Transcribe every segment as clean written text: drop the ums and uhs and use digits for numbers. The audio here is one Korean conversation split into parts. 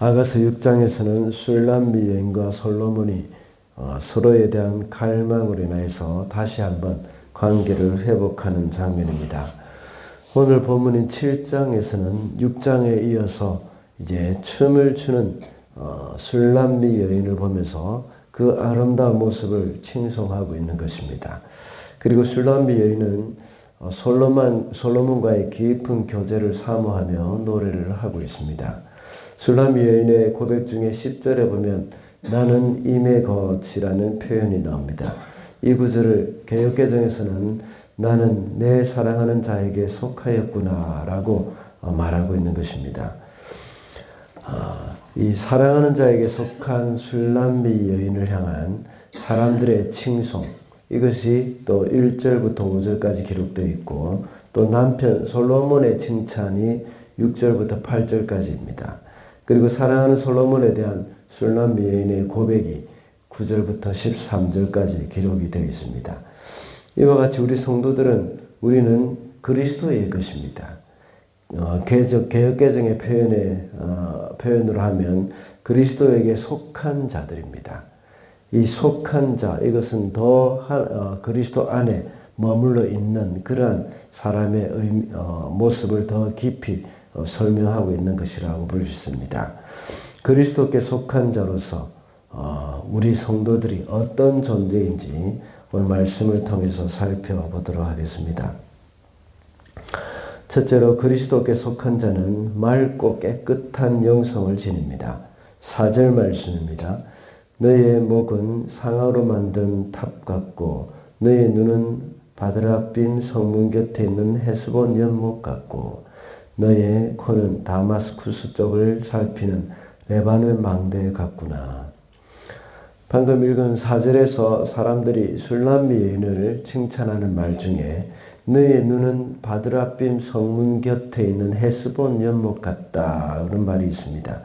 아가서 6장에서는 술람미 여인과 솔로몬이 서로에 대한 갈망으로 인해서 다시 한번 관계를 회복하는 장면입니다. 오늘 본문인 7장에서는 6장에 이어서 이제 춤을 추는 술람미 여인을 보면서 그 아름다운 모습을 칭송하고 있는 것입니다. 그리고 술람미 여인은 솔로몬과의 깊은 교제를 사모하며 노래를 하고 있습니다. 술람미 여인의 고백 중에 10절에 보면 나는 임의 것이라는 표현이 나옵니다. 이 구절을 개역개정에서는 나는 내 사랑하는 자에게 속하였구나 라고 말하고 있는 것입니다. 이 사랑하는 자에게 속한 술람미 여인을 향한 사람들의 칭송, 이것이 또 1절부터 5절까지 기록되어 있고 또 남편 솔로몬의 칭찬이 6절부터 8절까지입니다. 그리고 사랑하는 솔로몬에 대한 술람미 여인의 고백이 9절부터 13절까지 기록이 되어 있습니다. 이와 같이 우리 성도들은 우리는 그리스도의 것입니다. 개역개정의 표현으로 하면 그리스도에게 속한 자들입니다. 이 속한 자, 이것은 더 그리스도 안에 머물러 있는 그러한 사람의 모습을 더 깊이 설명하고 있는 것이라고 볼 수 있습니다. 그리스도께 속한 자로서 우리 성도들이 어떤 존재인지 오늘 말씀을 통해서 살펴보도록 하겠습니다. 첫째로 그리스도께 속한 자는 맑고 깨끗한 영성을 지닙니다. 4절 말씀입니다. 너의 목은 상아로 만든 탑 같고 너의 눈은 바드라빔 성문 곁에 있는 헤스본 연못 같고 너의 코는 다마스쿠스 쪽을 살피는 레바논 망대 같구나. 방금 읽은 4절에서 사람들이 술람미 여인을 칭찬하는 말 중에 너의 눈은 바드라빔 성문 곁에 있는 헤스본 연못 같다 그런 말이 있습니다.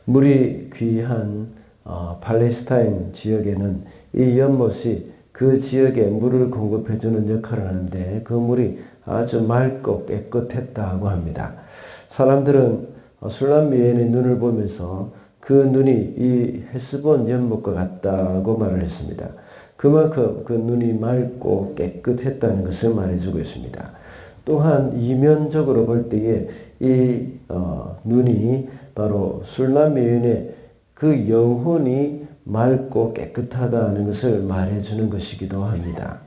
물이 귀한 팔레스타인 지역에는 이 연못이 그 지역에 물을 공급해주는 역할을 하는데 그 물이 아주 맑고 깨끗했다고 합니다. 사람들은 술람미 여인의 눈을 보면서 그 눈이 이 헤스본 연못과 같다고 말을 했습니다. 그만큼 그 눈이 맑고 깨끗했다는 것을 말해주고 있습니다. 또한 이면적으로 볼 때에 이 눈이 바로 술람미 여인의 그 영혼이 맑고 깨끗하다는 것을 말해주는 것이기도 합니다.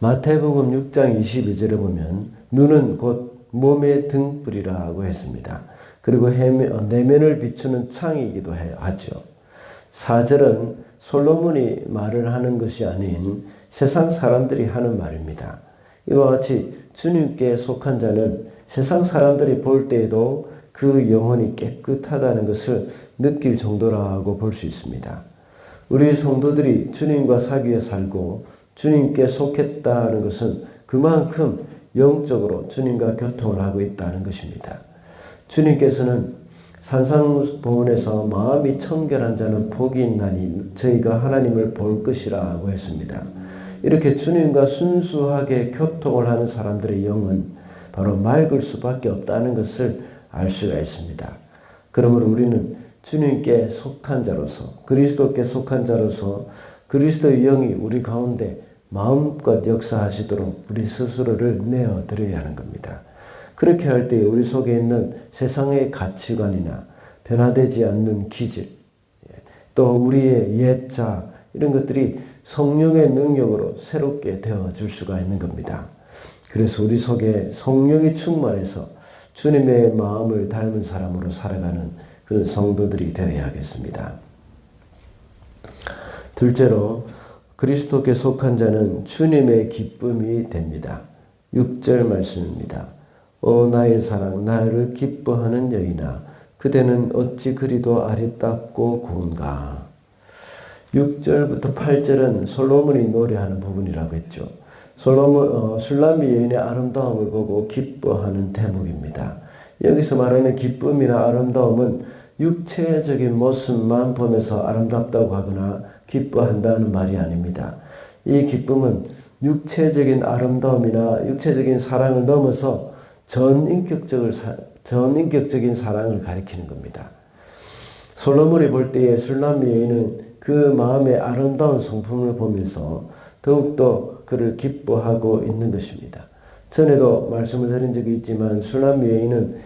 마태복음 6장 22절에 보면 눈은 곧 몸의 등불이라고 했습니다. 그리고 내면을 비추는 창이기도 하죠. 4절은 솔로몬이 말을 하는 것이 아닌 세상 사람들이 하는 말입니다. 이와 같이 주님께 속한 자는 세상 사람들이 볼 때에도 그 영혼이 깨끗하다는 것을 느낄 정도라고 볼 수 있습니다. 우리 성도들이 주님과 사귀어 살고 주님께 속했다는 것은 그만큼 영적으로 주님과 교통을 하고 있다는 것입니다. 주님께서는 산상보훈에서 마음이 청결한 자는 복이 있나니 저희가 하나님을 볼 것이라고 했습니다. 이렇게 주님과 순수하게 교통을 하는 사람들의 영은 바로 맑을 수밖에 없다는 것을 알 수가 있습니다. 그러므로 우리는 주님께 속한 자로서 그리스도께 속한 자로서 그리스도의 영이 우리 가운데 마음껏 역사하시도록 우리 스스로를 내어드려야 하는 겁니다. 그렇게 할 때 우리 속에 있는 세상의 가치관이나 변화되지 않는 기질, 또 우리의 옛자 이런 것들이 성령의 능력으로 새롭게 되어줄 수가 있는 겁니다. 그래서 우리 속에 성령이 충만해서 주님의 마음을 닮은 사람으로 살아가는 그 성도들이 되어야겠습니다. 둘째로 그리스도께 속한 자는 주님의 기쁨이 됩니다. 6절 말씀입니다. 오 나의 사랑 나를 기뻐하는 여인아 그대는 어찌 그리도 아리답고 고운가. 6절부터 8절은 솔로몬이 노래하는 부분이라고 했죠. 술람미 여인의 아름다움을 보고 기뻐하는 대목입니다. 여기서 말하는 기쁨이나 아름다움은 육체적인 모습만 보면서 아름답다고 하거나 기뻐한다는 말이 아닙니다. 이 기쁨은 육체적인 아름다움이나 육체적인 사랑을 넘어서 전인격적을 전인격적인 사랑을 가리키는 겁니다. 솔로몬이 볼 때에 술람 여인은 그 마음의 아름다운 성품을 보면서 더욱더 그를 기뻐하고 있는 것입니다. 전에도 말씀을 드린 적이 있지만 술람 여인은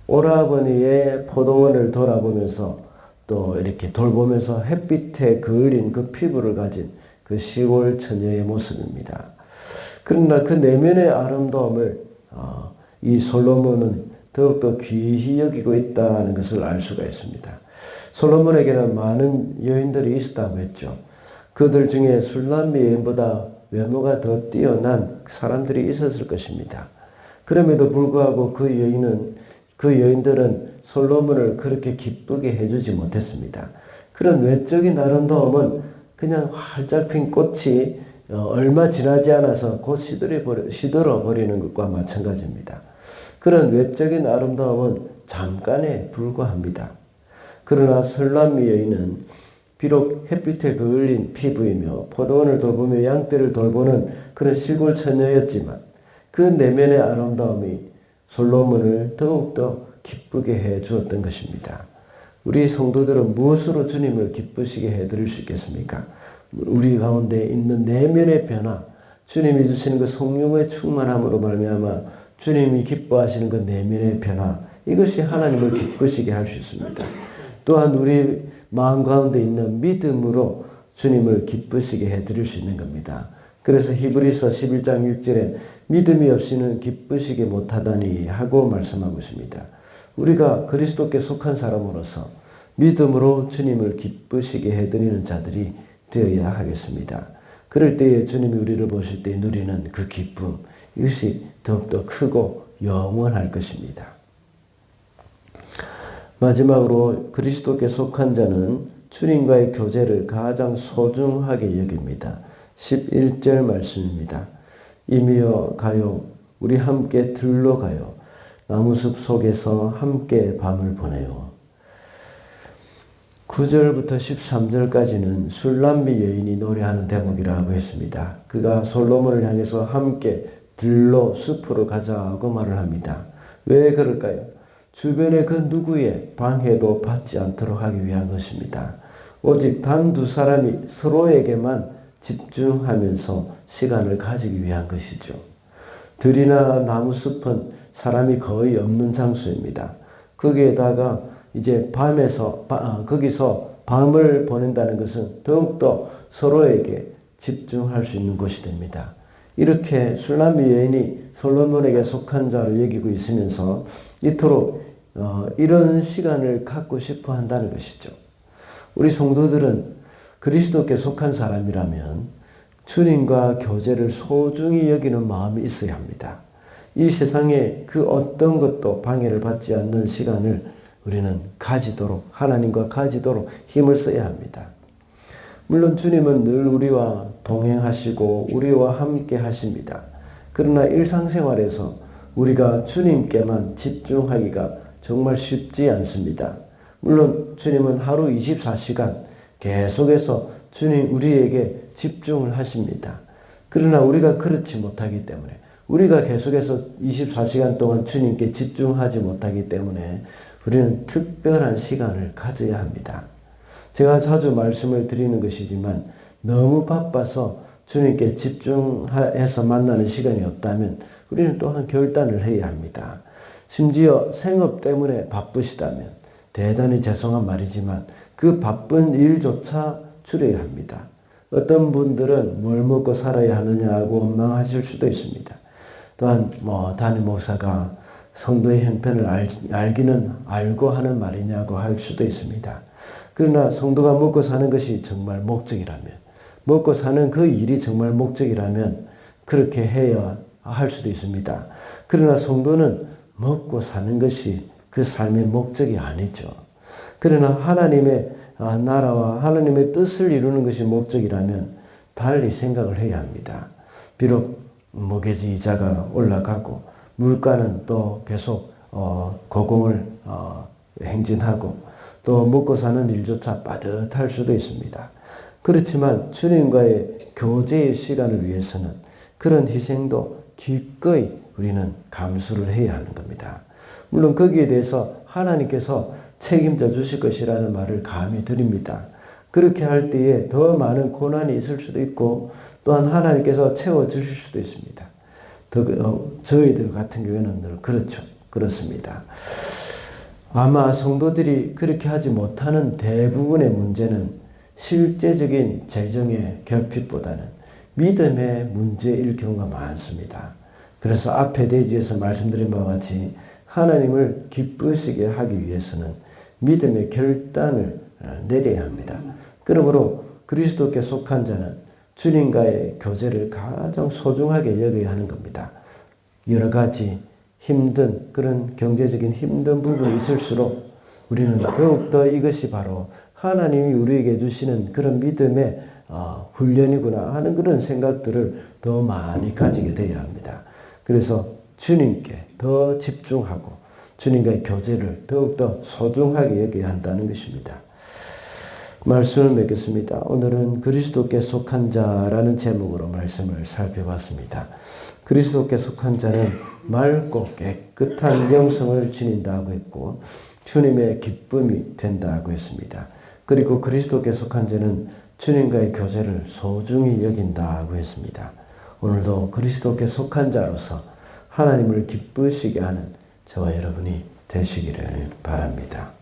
오라버니의 포도원을 돌아보면서 또 이렇게 돌보면서 햇빛에 그을린 그 피부를 가진 그 시골 처녀의 모습입니다. 그러나 그 내면의 아름다움을 이 솔로몬은 더욱더 귀히 여기고 있다는 것을 알 수가 있습니다. 솔로몬에게는 많은 여인들이 있었다고 했죠. 그들 중에 술람 여인보다 외모가 더 뛰어난 사람들이 있었을 것입니다. 그럼에도 불구하고 그 여인들은 솔로몬을 그렇게 기쁘게 해주지 못했습니다. 그런 외적인 아름다움은 그냥 활짝 핀 꽃이 얼마 지나지 않아서 곧 시들어버리는 것과 마찬가지입니다. 그런 외적인 아름다움은 잠깐에 불과합니다. 그러나 술람 여인은 비록 햇빛에 그을린 피부이며 포도원을 돌보며 양떼를 돌보는 그런 시골 처녀였지만 그 내면의 아름다움이 솔로몬을 더욱더 기쁘게 해 주었던 것입니다. 우리 성도들은 무엇으로 주님을 기쁘시게 해드릴 수 있겠습니까? 우리 가운데 있는 내면의 변화, 주님이 주시는 그 성령의 충만함으로 말미암아 주님이 기뻐하시는 그 내면의 변화, 이것이 하나님을 기쁘시게 할 수 있습니다. 또한 우리 마음 가운데 있는 믿음으로 주님을 기쁘시게 해드릴 수 있는 겁니다. 그래서 히브리서 11장 6절에 믿음이 없이는 기쁘시게 못하다니 하고 말씀하고 있습니다. 우리가 그리스도께 속한 사람으로서 믿음으로 주님을 기쁘시게 해드리는 자들이 되어야 하겠습니다. 그럴 때에 주님이 우리를 보실 때 누리는 그 기쁨, 이것이 더욱더 크고 영원할 것입니다. 마지막으로 그리스도께 속한 자는 주님과의 교제를 가장 소중하게 여깁니다. 11절 말씀입니다. 이미여 가요, 우리 함께 들러 가요. 나무숲 속에서 함께 밤을 보내요. 9절부터 13절까지는 술람미 여인이 노래하는 대목이라고 했습니다. 그가 솔로몬을 향해서 함께 들러 숲으로 가자고 말을 합니다. 왜 그럴까요? 주변의 그 누구의 방해도 받지 않도록 하기 위한 것입니다. 오직 단 두 사람이 서로에게만 집중하면서 시간을 가지기 위한 것이죠. 들이나 나무숲은 사람이 거의 없는 장소입니다. 거기에다가 이제 거기서 밤을 보낸다는 것은 더욱더 서로에게 집중할 수 있는 곳이 됩니다. 이렇게 술람미 여인이 솔로몬에게 속한 자로 여기고 있으면서 이토록 이런 시간을 갖고 싶어 한다는 것이죠. 우리 성도들은 그리스도께 속한 사람이라면 주님과 교제를 소중히 여기는 마음이 있어야 합니다. 이 세상에 그 어떤 것도 방해를 받지 않는 시간을 우리는 가지도록, 하나님과 가지도록 힘을 써야 합니다. 물론 주님은 늘 우리와 동행하시고 우리와 함께 하십니다. 그러나 일상생활에서 우리가 주님께만 집중하기가 정말 쉽지 않습니다. 물론 주님은 하루 24시간 계속해서 주님 우리에게 집중을 하십니다. 그러나 우리가 그렇지 못하기 때문에, 우리가 계속해서 24시간 동안 주님께 집중하지 못하기 때문에 우리는 특별한 시간을 가져야 합니다. 제가 자주 말씀을 드리는 것이지만 너무 바빠서 주님께 집중해서 만나는 시간이 없다면 우리는 또한 결단을 해야 합니다. 심지어 생업 때문에 바쁘시다면 대단히 죄송한 말이지만 그 바쁜 일조차 줄여야 합니다. 어떤 분들은 뭘 먹고 살아야 하느냐고 원망하실 수도 있습니다. 또한 담임 목사가 성도의 형편을 알기는 알고 하는 말이냐고 할 수도 있습니다. 그러나 성도가 먹고 사는 것이 정말 목적이라면, 먹고 사는 그 일이 정말 목적이라면 그렇게 해야 할 수도 있습니다. 그러나 성도는 먹고 사는 것이 그 삶의 목적이 아니죠. 그러나 하나님의 나라와 하나님의 뜻을 이루는 것이 목적이라면 달리 생각을 해야 합니다. 비록 모기지 이자가 올라가고 물가는 또 계속 고공을 행진하고 또 먹고 사는 일조차 빠듯할 수도 있습니다. 그렇지만 주님과의 교제의 시간을 위해서는 그런 희생도 기꺼이 우리는 감수를 해야 하는 겁니다. 물론 거기에 대해서 하나님께서 책임져 주실 것이라는 말을 감히 드립니다. 그렇게 할 때에 더 많은 고난이 있을 수도 있고 또한 하나님께서 채워주실 수도 있습니다. 저희들 같은 경우에는 늘 그렇습니다. 아마 성도들이 그렇게 하지 못하는 대부분의 문제는 실제적인 재정의 결핍보다는 믿음의 문제일 경우가 많습니다. 그래서 앞에 대지에서 말씀드린 바와 같이 하나님을 기쁘시게 하기 위해서는 믿음의 결단을 내려야 합니다. 그러므로 그리스도께 속한 자는 주님과의 교제를 가장 소중하게 여겨야 하는 겁니다. 여러 가지 힘든 그런 경제적인 힘든 부분이 있을수록 우리는 더욱더 이것이 바로 하나님이 우리에게 주시는 그런 믿음의 훈련이구나 하는 그런 생각들을 더 많이 가지게 되어야 합니다. 그래서 주님께 더 집중하고 주님과의 교제를 더욱더 소중하게 여겨야 한다는 것입니다. 말씀을 맺겠습니다. 오늘은 그리스도께 속한 자라는 제목으로 말씀을 살펴봤습니다. 그리스도께 속한 자는 맑고 깨끗한 영성을 지닌다고 했고 주님의 기쁨이 된다고 했습니다. 그리고 그리스도께 속한 자는 주님과의 교제를 소중히 여긴다고 했습니다. 오늘도 그리스도께 속한 자로서 하나님을 기쁘시게 하는 저와 여러분이 되시기를 바랍니다.